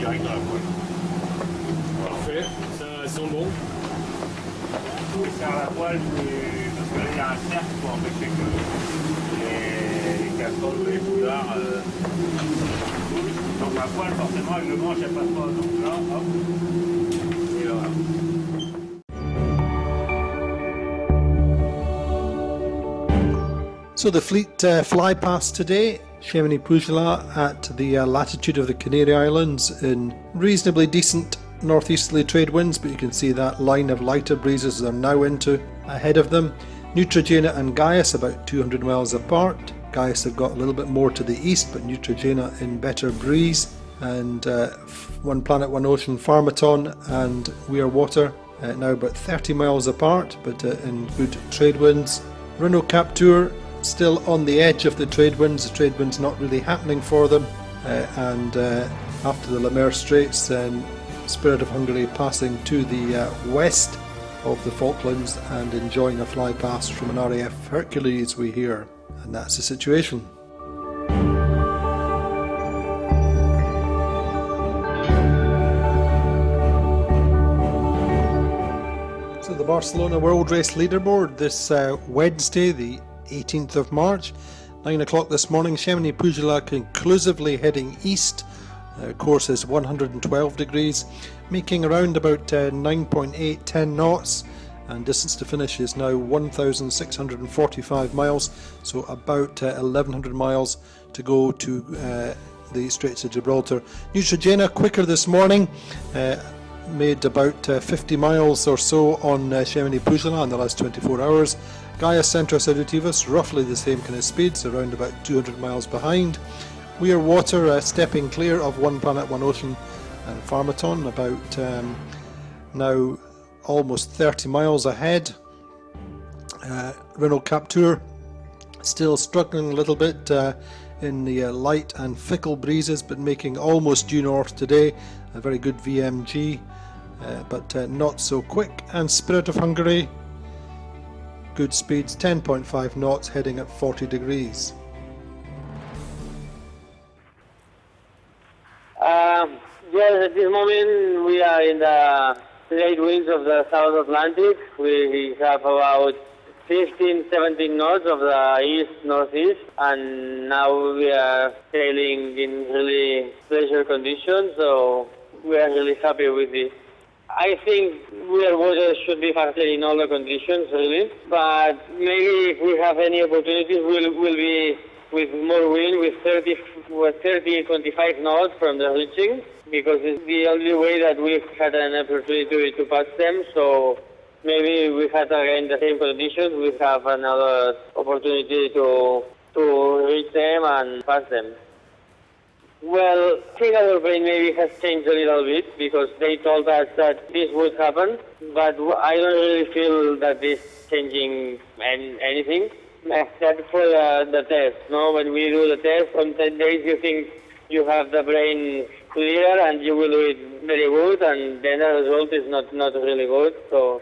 direct dans la voile. Parfait, ça sent bon. Il faut faire la voile parce que là il y a un cercle pour empêcher que les casseroles ou les foulards bougent. Donc la voile forcément avec le manche elle passe pas. Donc là, hop, et voilà. So the fleet fly past today, Chamonix Pujola at the latitude of the Canary Islands in reasonably decent northeasterly trade winds, but you can see that line of lighter breezes are now into ahead of them. Neutrogena and Gaius about 200 miles apart. Gaius have got a little bit more to the east, but Neutrogena in better breeze. And One Planet, One Ocean, Pharmaton and We Are Water now about 30 miles apart, but in good trade winds. Renault Captur still on the edge of the trade winds not really happening for them, and after the Le Maire Straits, then Spirit of Hungary passing to the west of the Falklands and enjoying a fly past from an RAF Hercules, we hear, and that's the situation. So the Barcelona World Race leaderboard this Wednesday, the 18th of March, 9 o'clock this morning. Chamonix Pujola conclusively heading east. Course is 112 degrees, making around about 9.8-10 knots, and distance to finish is now 1,645 miles, so about 1,100 miles to go to the Straits of Gibraltar. Neutrogena quicker this morning, made about 50 miles or so on Chamonix Pujola in the last 24 hours. Gaius Centros Edutivus, roughly the same kind of speeds, around about 200 miles behind. We Are Water stepping clear of One Planet, One Ocean and Pharmaton, about now almost 30 miles ahead. Renault Captur still struggling a little bit in the light and fickle breezes, but making almost due north today. A very good VMG, but not so quick. And Spirit of Hungary, good speeds, 10.5 knots, heading at 40 degrees. Yes, at this moment we are in the trade winds of the South Atlantic. We have about 15-17 knots of the east-northeast, and now we are sailing in really pleasure conditions, so we are really happy with this. I think We Are Water should be faster in all the conditions, really, but maybe if we have any opportunities, we'll be with more wind, with 30-25 knots from the reaching, because it's the only way that we've had an opportunity to pass them. So maybe we had again the same conditions, we have another opportunity to reach them and pass them. Well, I think our brain maybe has changed a little bit, because they told us that this would happen, but I don't really feel that this is changing anything. Except for the test. No, when we do the test, on 10 days you think you have the brain clear and you will do it very good, and then the result is not really good. So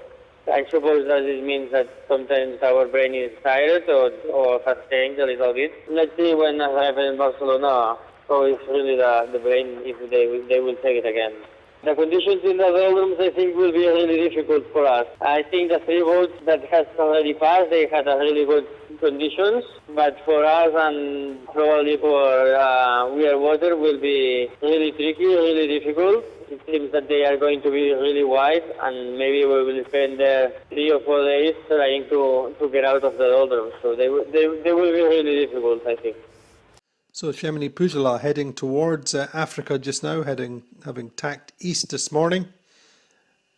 I suppose that it means that sometimes our brain is tired or has changed a little bit. Let's see when I have in Barcelona. So it's really the brain, if they will take it again. The conditions in the doldrums, I think, will be really difficult for us. I think the three boats that has already passed, they had a really good conditions, but for us and probably for We Are Water will be really tricky, really difficult. It seems that they are going to be really wide, and maybe we will spend 3 or 4 days trying to get out of the doldrums. So they will be really difficult, I think. So Chamonix Pujola heading towards Africa just now, having tacked east this morning.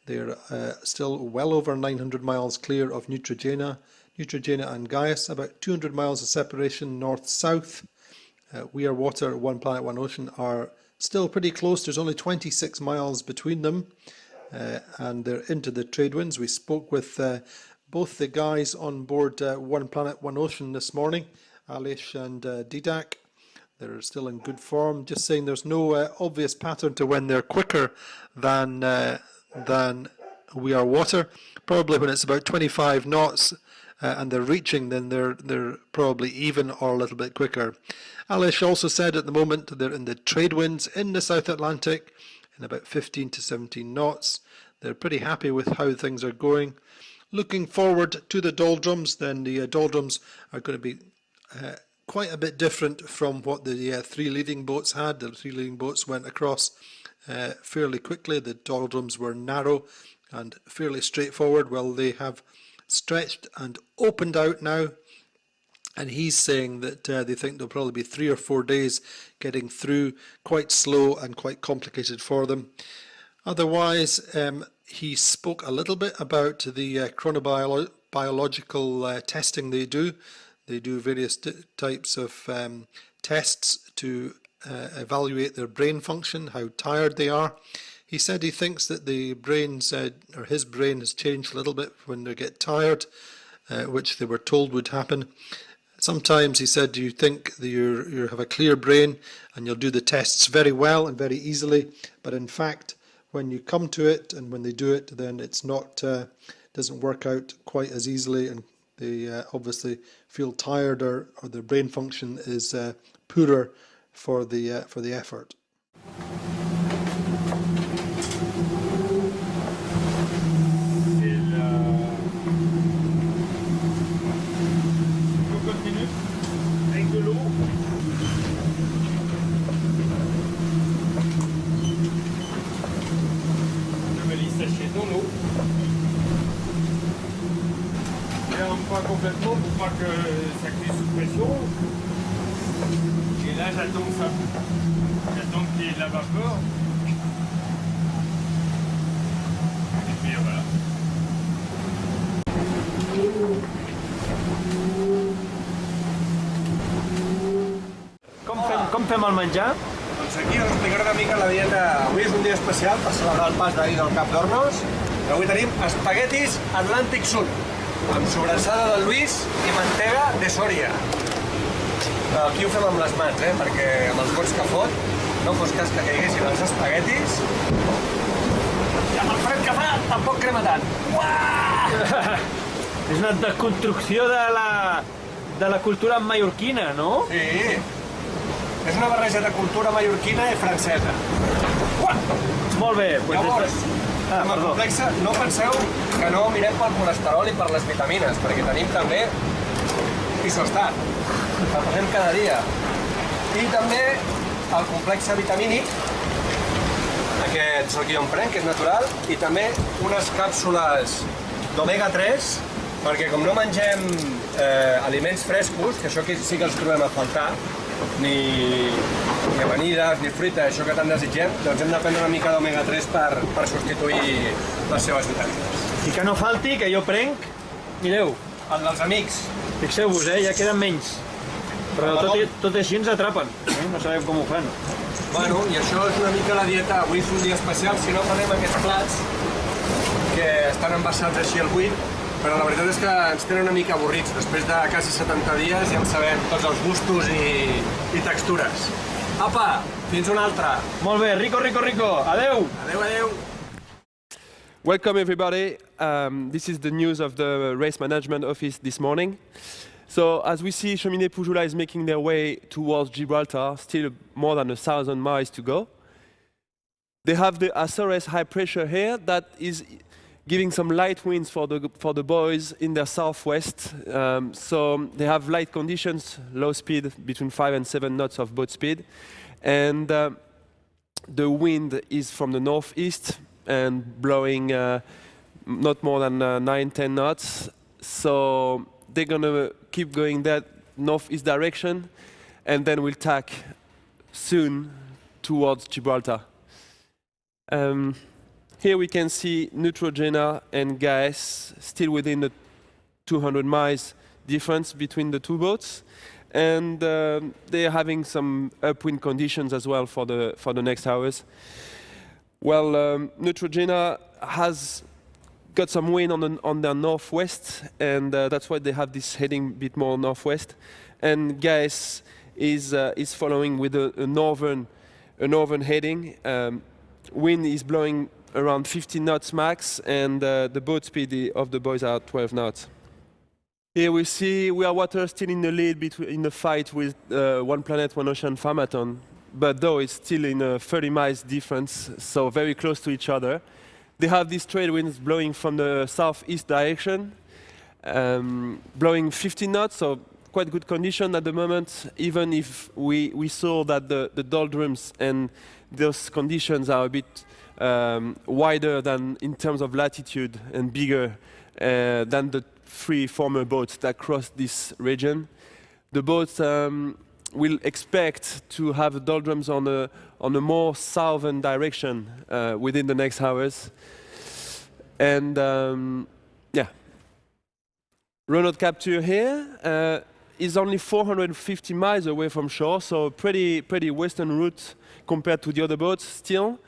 They're still well over 900 miles clear of Neutrogena and Gaius, about 200 miles of separation north-south. We Are Water, One Planet, One Ocean are still pretty close. There's only 26 miles between them, and they're into the trade winds. We spoke with both the guys on board One Planet, One Ocean this morning, Alish and Didak. They're still in good form. Just saying there's no obvious pattern to when they're quicker than We Are Water. Probably when it's about 25 knots and they're reaching, then they're probably even or a little bit quicker. Alish also said at the moment they're in the trade winds in the South Atlantic in about 15 to 17 knots. They're pretty happy with how things are going. Looking forward to the doldrums, then the doldrums are going to be quite a bit different from what the three leading boats had. The three leading boats went across fairly quickly. The doldrums were narrow and fairly straightforward. Well, they have stretched and opened out now, and he's saying that they think there'll probably be 3 or 4 days getting through, quite slow and quite complicated for them. Otherwise, he spoke a little bit about the chronobiological testing they do. They do various types of tests to evaluate their brain function, how tired they are. He said he thinks that the brains, or his brain has changed a little bit when they get tired, which they were told would happen. Sometimes, he said, you think that you have a clear brain and you'll do the tests very well and very easily, but in fact, when you come to it and when they do it, then it's not doesn't work out quite as easily, and they obviously feel tired, or their brain function is poorer for the effort. On continue avec de l'eau. Sécher dans l'eau. Et on pas complètement pour pas que ça cuise sous pression. Et là j'attends ça. J'attends qu'il y ait de la vapeur. Et puis voilà. Com fem el menjar? Doncs aquí us explicaré una mica la dieta. Avui és un dia especial per celebrar el pas d'ahir del Cap d'Hornos. I avui tenim espaguetis Atlàntic Sud, amb sobrassada de Luis i mantega de Sòria. Aquí ho fem amb les mans, perquè amb els gots que fot no fos cas que caiguessin els espaguetis. I amb el fred que fa tampoc crema tant. Uah! És una desconstrucció de la cultura mallorquina, no? Sí. És una barreja de cultura mallorquina i francesa. Uah! Molt bé. Llavors, amb el complex, no penseu que no mirem pel colesterol i per les vitamines, perquè tenim també isostat, el fem cada dia. I també el complex vitamínic, aquest és el que jo em prenc, que és natural, i també unes càpsules d'omega 3, perquè com no mengem aliments frescos, que això sí que els trobem a faltar, ni amanides, ni fruita, això que tant desitgem, doncs hem de prendre una mica d'omega 3 per substituir les seves vitamines. I que no falti, que jo prenc, mireu. El dels amics. Fixeu-vos, ja queden menys. Però tot així ens atrapen, no sabem com ho fan. Bueno, i això és una mica la dieta. Avui és un dia especial, si no farem aquests plats que estan envasats així al buit, però la veritat és que ens tenen una mica avorrits. Després de quasi 70 dies ja en sabem tots els gustos i textures. Apa, fins una altra. Molt bé, rico, rico, rico. Adeu! Adeu, adeu. Welcome everybody. This is the news of the race management office this morning. So as we see, Cheminée Pujula is making their way towards Gibraltar, still more than 1,000 miles to go. They have the Azores high pressure here that is giving some light winds for the boys in their southwest. So they have light conditions, low speed, between 5 and 7 knots of boat speed. And the wind is from the northeast and blowing not more than 9-10 knots. So they're gonna keep going that northeast direction, and then we'll tack soon towards Gibraltar. Here we can see Neutrogena and Gaes still within the 200 miles difference between the two boats, and they're having some upwind conditions as well for the next hours. Well, Neutrogena has got some wind on their northwest, and that's why they have this heading a bit more northwest. And Gaes is following with a northern heading. Wind is blowing around 15 knots max, and the boat speed of the boys are 12 knots. Here we see We Are Water still in the lead in the fight with One Planet, One Ocean Pharmaton, but though it's still in a 30 miles difference, so very close to each other. They have these trade winds blowing from the southeast direction, blowing 15 knots, so quite good condition at the moment, even if we saw that the doldrums and those conditions are a bit wider than in terms of latitude and bigger than the 3 former boats that crossed this region. The boats will expect to have doldrums on a more southern direction within the next hours. And yeah, Renault capture here is only 450 miles away from shore, so pretty western route compared to the other boats still.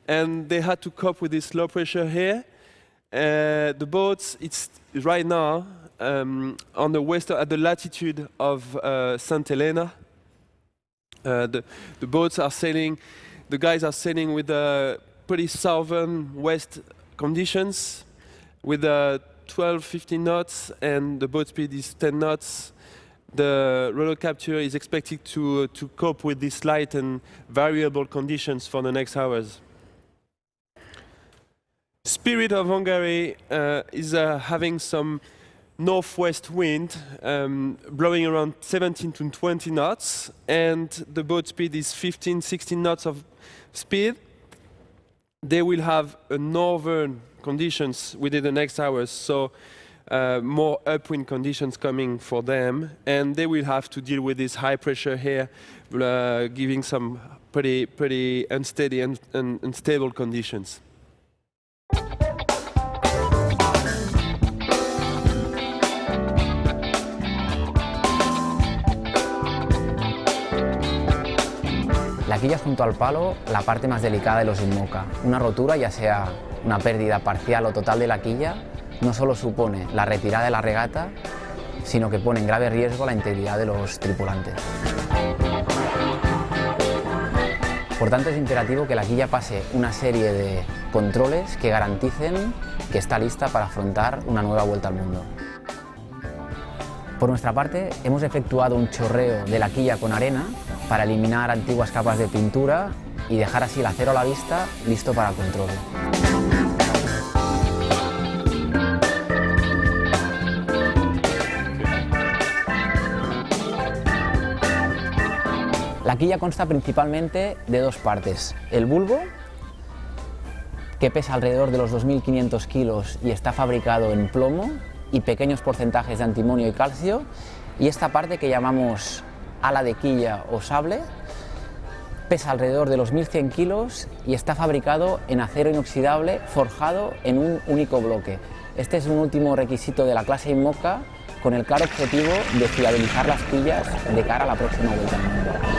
And they had to cope with this low pressure here. The boats, it's right now on the west at the latitude of St. Helena. The boats are sailing, the guys are sailing with pretty southern west conditions with 12-15 knots, and the boat speed is 10 knots. The roller capture is expected to cope with these light and variable conditions for the next hours. Spirit of Hungary is having some northwest wind blowing around 17 to 20 knots, and the boat speed is 15-16 knots of speed. They will have a northern conditions within the next hours, so more upwind conditions coming for them, and they will have to deal with this high pressure here, giving some pretty unsteady and unstable conditions. La quilla junto al palo, la parte más delicada de los Imoca. Una rotura, ya sea una pérdida parcial o total de la quilla, no solo supone la retirada de la regata, sino que pone en grave riesgo la integridad de los tripulantes. Por tanto, es imperativo que la quilla pase una serie de controles que garanticen que está lista para afrontar una nueva vuelta al mundo. Por nuestra parte, hemos efectuado un chorreo de la quilla con arena para eliminar antiguas capas de pintura y dejar así el acero a la vista listo para el control. La quilla consta principalmente de 2 partes: el bulbo, que pesa alrededor de los 2.500 kilos y está fabricado en plomo y pequeños porcentajes de antimonio y calcio, y esta parte que llamamos ala de quilla o sable pesa alrededor de los 1.100 kilos y está fabricado en acero inoxidable forjado en un único bloque. Este es un último requisito de la clase Imoca, con el claro objetivo de fiabilizar las quillas de cara a la próxima vuelta al mundo.